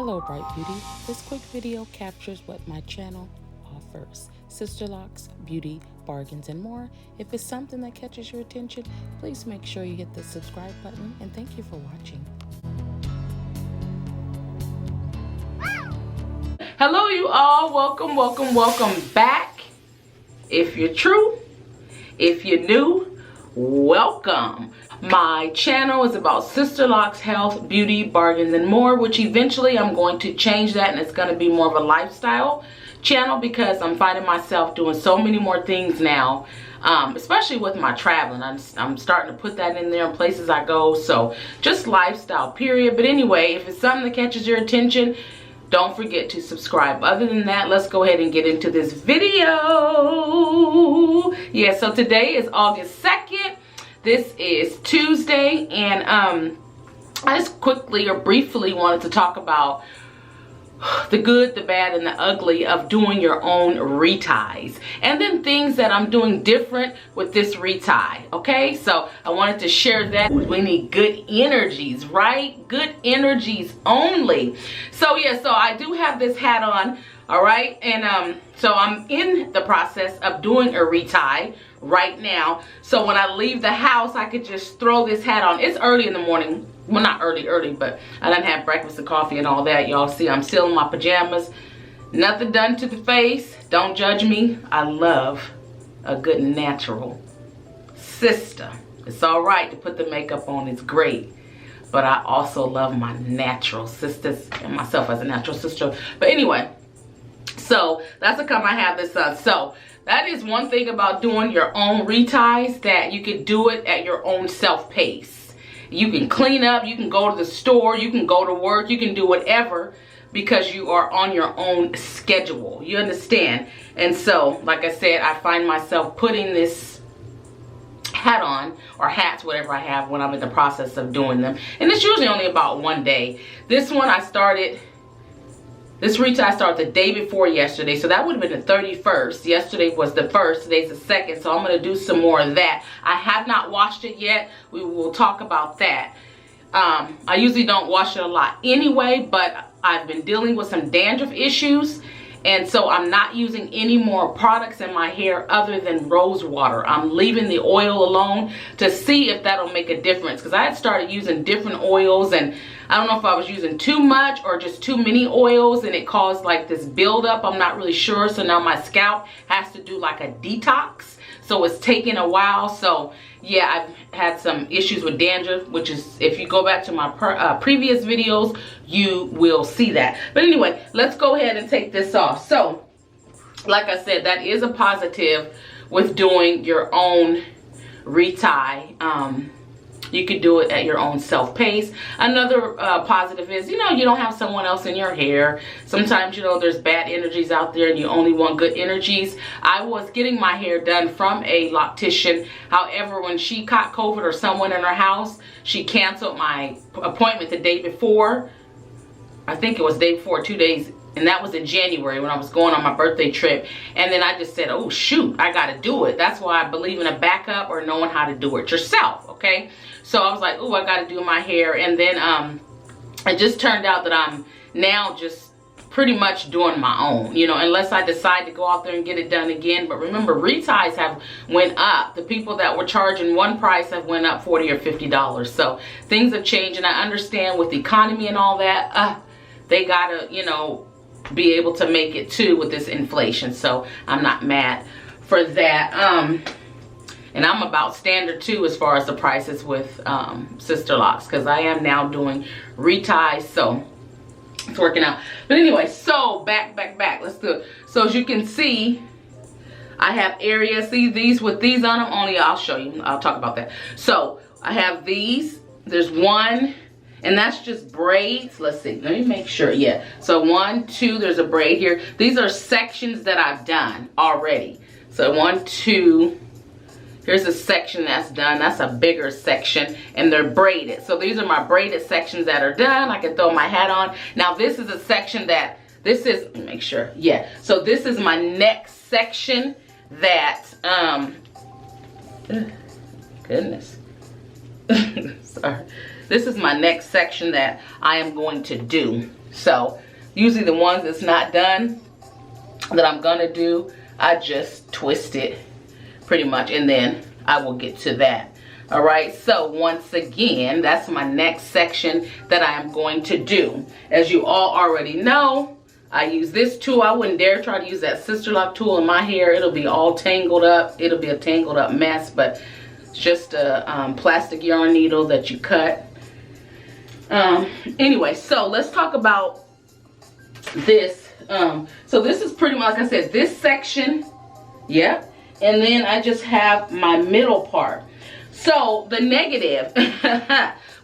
Hello Bright Beauty. This quick video captures what my channel offers. Sisterlocs, beauty, bargains, and more. If it's something that catches your attention, please make sure you hit the subscribe button, and thank you for watching. Hello you all, welcome back. If you're true, if you're new, welcome. My channel is about sisterlocs, health, beauty, bargains, and more, which eventually I'm going to change that, and it's going to be more of a lifestyle channel because I'm finding myself doing so many more things now, especially with my traveling. I'm starting to put that in there in places I go, so just lifestyle period. But anyway, if it's something that catches your attention, don't forget to subscribe. Other than that, let's go ahead and get into this video. Yeah, so today is August 2nd. This is Tuesday, and I just quickly or briefly wanted to talk about the good, the bad, and the ugly of doing your own reties, and then things that I'm doing different with this retie. Okay, so I wanted to share that. We need good energies, right? Good energies only. So yeah, so I do have this hat on, all right, and so I'm in the process of doing a retie right now. So when I leave the house, I could just throw this hat on. It's early in the morning. Well, not early, but I done had breakfast and coffee and all that. Y'all see I'm still in my pajamas. Nothing done to the face. Don't judge me. I love a good natural sister. It's all right to put the makeup on. It's great. But I also love my natural sisters and myself as a natural sister. But anyway, so that's how come I have this on. So that is one thing about doing your own reties, that you can do it at your own self-pace. You can clean up, you can go to the store, you can go to work, you can do whatever because you are on your own schedule. You understand? And so, like I said, I find myself putting this hat on, or hats, whatever I have, when I'm in the process of doing them. And it's usually only about one day. This one I started... This retie I started the day before yesterday, so that would have been the 31st. Yesterday was the 1st, today's the 2nd, so I'm going to do some more of that. I have not washed it yet. We will talk about that. I usually don't wash it a lot anyway, but I've been dealing with some dandruff issues, and so I'm not using any more products in my hair other than rose water. I'm leaving the oil alone to see if that'll make a difference, because I had started using different oils, and I don't know if I was using too much or just too many oils, and it caused like this buildup. I'm not really sure. So now my scalp has to do like a detox. So it's taking a while. So yeah, I've had some issues with dandruff, which is, if you go back to my previous videos, you will see that. But anyway, let's go ahead and take this off. So like I said, that is a positive with doing your own retie. You could do it at your own self-pace. Another positive is, you know, you don't have someone else in your hair. Sometimes, you know, there's bad energies out there and you only want good energies. I was getting my hair done from a loctician. However, when she caught COVID or someone in her house, she canceled my appointment the day before. I think it was day before, 2 days. And that was in January when I was going on my birthday trip. And then I just said, oh shoot, I gotta do it. That's why I believe in a backup or knowing how to do it yourself, okay? So I was like, oh, I gotta do my hair. And then it just turned out that I'm now just pretty much doing my own, you know, unless I decide to go out there and get it done again. But remember, reties have went up. The people that were charging one price have went up $40 or $50. So things have changed, and I understand with the economy and all that, they gotta, you know, be able to make it too with this inflation. So I'm not mad for that. And I'm about standard too as far as the prices with sisterlocs, because I am now doing reties, so it's working out. But anyway, so back, let's do it. So as you can see, I have areas. See these with these on them? Only I'll show you. I'll talk about that. So I have these. There's one. And that's just braids. Let's see, let me make sure. Yeah, so 1, 2, there's a braid here. These are sections that I've done already. So 1, 2, here's a section that's done. That's a bigger section, and they're braided. So these are my braided sections that are done. I can throw my hat on. Now this is a section that, this is, let me make sure. Yeah, so this is my next section that, goodness. Sorry. this is my next section that I am going to do. So usually the ones that's not done that I'm gonna do, I just twist it pretty much, and then I will get to that. All right, so once again, that's my next section that I am going to do. As you all already know, I use this tool. I wouldn't dare try to use that Sisterlock tool in my hair. It'll be all tangled up. It'll be a tangled up mess, but it's just a plastic yarn needle that you cut. Anyway, so let's talk about this. So this is pretty much, like I said, this section, yeah, and then I just have my middle part. So the negative,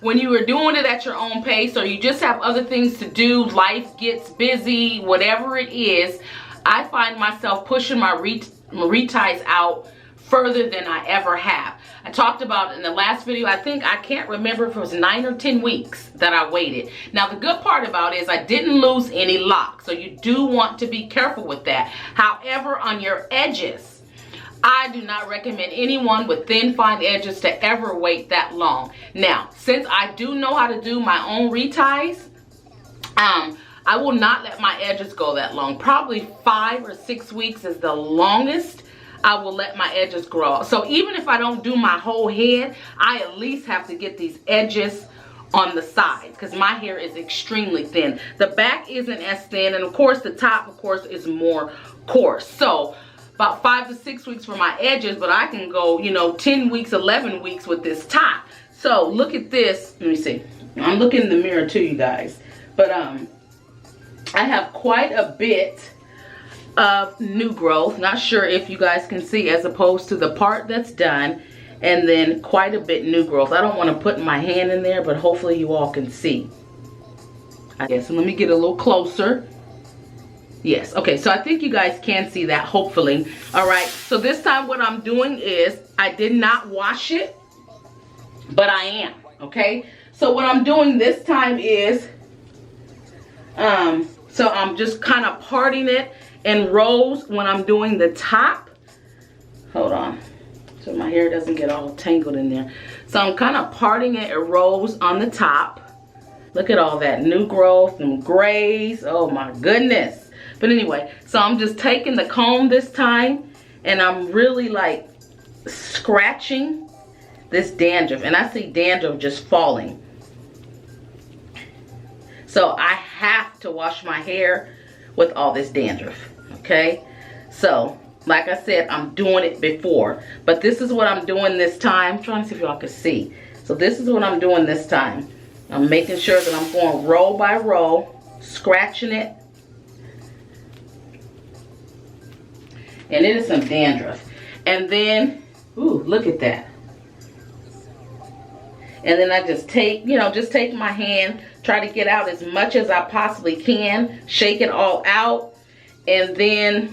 when you are doing it at your own pace, or you just have other things to do, life gets busy, whatever it is, I find myself pushing my reties out further than I ever have. I talked about in the last video, I can't remember if it was 9 or 10 weeks that I waited. Now the good part about it is I didn't lose any locks, so you do want to be careful with that. However, on your edges, I do not recommend anyone with thin, fine edges to ever wait that long. Now, since I do know how to do my own reties, I will not let my edges go that long. Probably 5 or 6 weeks is the longest I will let my edges grow. So even if I don't do my whole head, I at least have to get these edges on the sides, because my hair is extremely thin. The back isn't as thin, and of course the top, of course, is more coarse. So about 5 to 6 weeks for my edges, but I can go, you know, 10 weeks, 11 weeks with this top. So look at this. Let me see. I'm looking in the mirror too, you guys. But I have quite a bit of new growth. Not sure if you guys can see, as opposed to the part that's done, and then quite a bit new growth. I don't want to put my hand in there, but hopefully you all can see. Yes, and let me get a little closer. Yes, okay, so I think you guys can see that, hopefully. All right, so this time what I'm doing is, I did not wash it, but I am, okay? So what I'm doing this time is, so I'm just kind of parting it in rows when I'm doing the top. Hold on, so my hair doesn't get all tangled in there. So I'm kind of parting it in rows on the top. Look at all that new growth and grays, oh my goodness. But anyway, so I'm just taking the comb this time, and I'm really like scratching this dandruff, and I see dandruff just falling. So I have to wash my hair with all this dandruff, okay? So like I said, I'm doing it before, but this is what I'm doing this time. I'm trying to see if y'all can see. So this is what I'm doing this time. I'm making sure that I'm going row by row, scratching it. And it is some dandruff. And then, ooh, look at that. And then I just take, you know, just take my hand, try to get out as much as I possibly can, shake it all out, and then,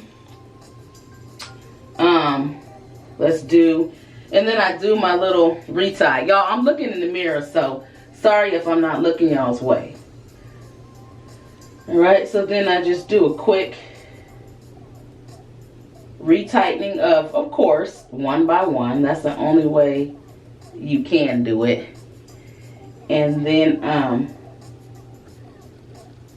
and then I do my little retie. Y'all, I'm looking in the mirror, so sorry if I'm not looking y'all's way. All right, so then I just do a quick retightening of course, one by one. That's the only way you can do it. And then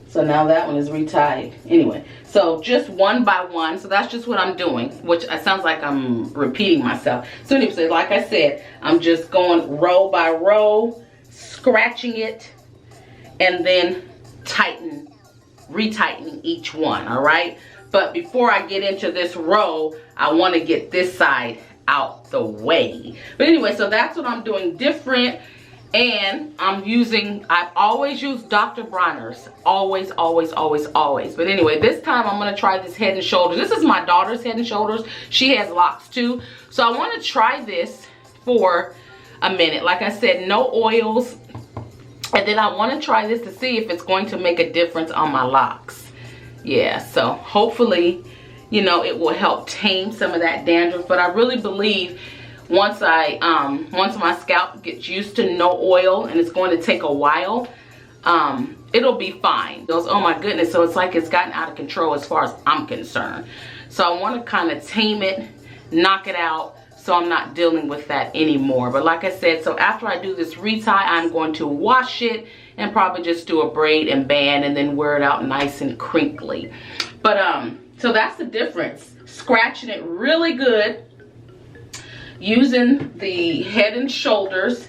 so now that one is retied. Anyway, so just one by one. So that's just what I'm doing, which sounds like I'm repeating myself. So anyway, like I said, I'm just going row by row, scratching it, and then retightening each one. All right. But before I get into this row, I want to get this side out the way. But anyway, so that's what I'm doing different. And I've always used Dr. Bronner's. Always, always, always, always. But anyway, this time I'm going to try this Head and Shoulders. This is my daughter's Head and Shoulders. She has locks too. So I want to try this for a minute. Like I said, no oils. And then I want to try this to see if it's going to make a difference on my locks. Yeah, so hopefully, you know, it will help tame some of that dandruff. But I really believe once my scalp gets used to no oil, and it's going to take a while, it'll be fine. Oh my goodness, so it's like it's gotten out of control as far as I'm concerned. So I want to kind of tame it, knock it out, so I'm not dealing with that anymore. But like I said, so after I do this retie, I'm going to wash it and probably just do a braid and band and then wear it out nice and crinkly. But so that's the difference. Scratching it really good, using the Head and Shoulders.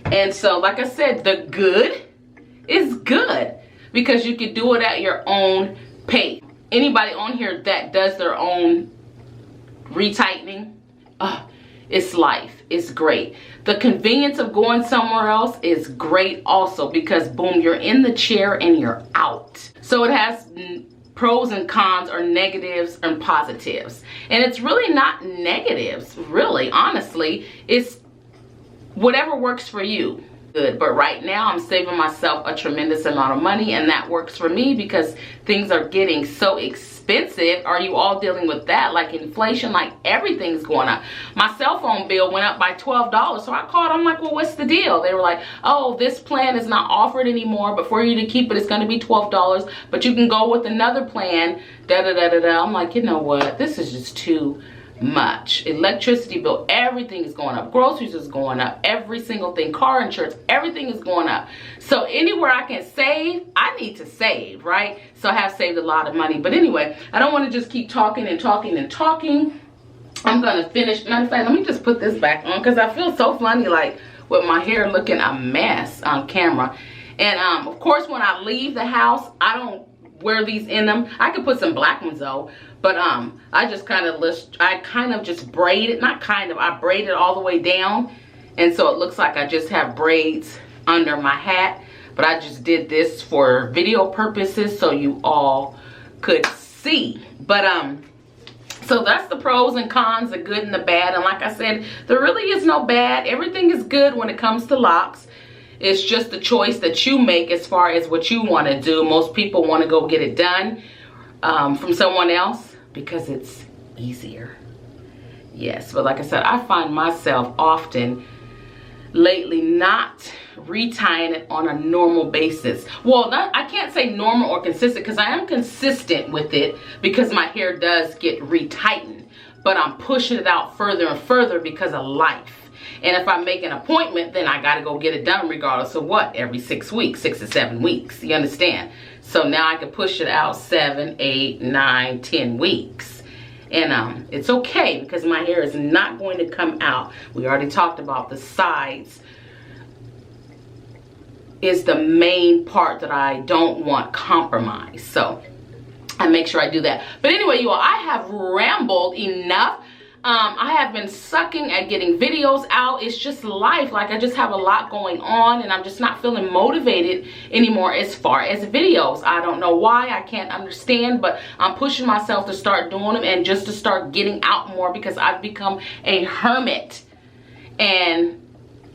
And so like I said, the good is good because you can do it at your own pace. Anybody on here that does their own retightening, it's life. It's great. The convenience of going somewhere else is great also because boom, you're in the chair and you're out. So it has pros and cons, or negatives and positives. And it's really not negatives, really, honestly. It's whatever works for you. Good. But right now I'm saving myself a tremendous amount of money, and that works for me because things are getting so expensive. Are you all dealing with that? Like inflation, like everything's going up. My cell phone bill went up by $12. So I called, I'm like, well, what's the deal? They were like, oh, this plan is not offered anymore, but for you to keep it, it's going to be $12, but you can go with another plan, da-da-da-da-da. I'm like, you know what? This is just too much. Electricity bill, everything is going up. Groceries is going up. Every single thing, car insurance, everything is going up. So anywhere I can save, I need to save, right? So I have saved a lot of money. But anyway, I don't want to just keep talking and talking and talking. I'm gonna finish. Matter of fact, let me just put this back on because I feel so funny, like with my hair looking a mess on camera. And of course, when I leave the house, I don't wear these in them. I could put some black ones though, but I just kind of just braid it, I braid it all the way down, and so it looks like I just have braids under my hat. But I just did this for video purposes so you all could see. But so that's the pros and cons, the good and the bad. And like I said, there really is no bad. Everything is good when it comes to locks. It's just the choice that you make as far as what you want to do. Most people want to go get it done from someone else because it's easier. Yes, but like I said, I find myself often lately not retying it on a normal basis. Well, I can't say normal or consistent because I am consistent with it because my hair does get retightened, but I'm pushing it out further and further because of life. And if I make an appointment, then I got to go get it done regardless of what, every 6 weeks, 6 to 7 weeks. You understand? So now I can push it out 7, 8, 9, 10 weeks. And it's okay because my hair is not going to come out. We already talked about the sides is the main part that I don't want compromised. So I make sure I do that. But anyway, you all, I have rambled enough. I have been sucking at getting videos out. It's just life. Like I just have a lot going on and I'm just not feeling motivated anymore as far as videos. I don't know why. I can't understand, but I'm pushing myself to start doing them and just to start getting out more because I've become a hermit. And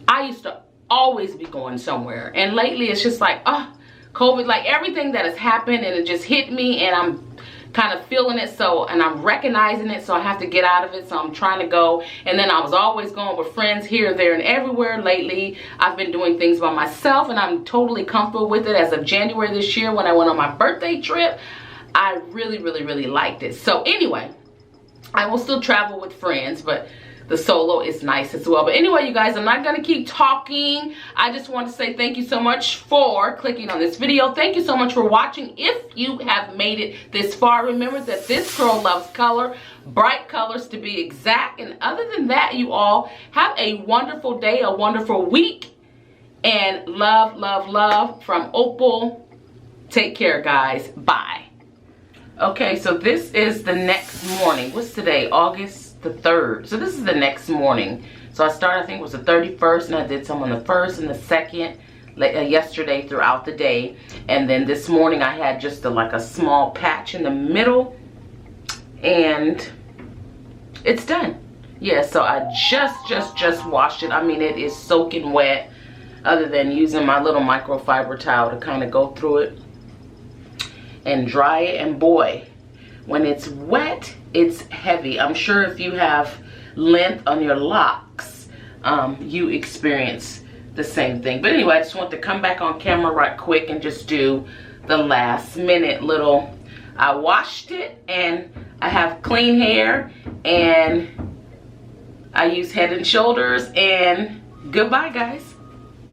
I used to always be going somewhere. And lately it's just like, COVID, like everything that has happened and it just hit me and I'm kind of feeling it, so, and I'm recognizing it, so I have to get out of it, so I'm trying to go. And then I was always going with friends here, there, and everywhere. Lately I've been doing things by myself and I'm totally comfortable with it. As of January this year when I went on my birthday trip, I really liked it. So anyway, I will still travel with friends, but the solo is nice as well. But anyway, you guys, I'm not going to keep talking. I just want to say thank you so much for clicking on this video. Thank you so much for watching. If you have made it this far, remember that this girl loves color, bright colors to be exact. And other than that, you all have a wonderful day, a wonderful week, and love from Opal. Take care, guys. Bye. Okay, so this is the next morning. What's today? August the 3rd. So this is the next morning. So I started, I think it was the 31st, and I did some on the 1st and the 2nd yesterday throughout the day. And then this morning I had just like a small patch in the middle, and it's done. Yeah, so I just washed it. I mean, it is soaking wet, other than using my little microfiber towel to kind of go through it and dry it. And boy, when it's wet, it's heavy. I'm sure if you have length on your locks, you experience the same thing. But anyway, I just want to come back on camera right quick and just do the last minute little, I washed it and I have clean hair and I use Head and Shoulders, and goodbye, guys.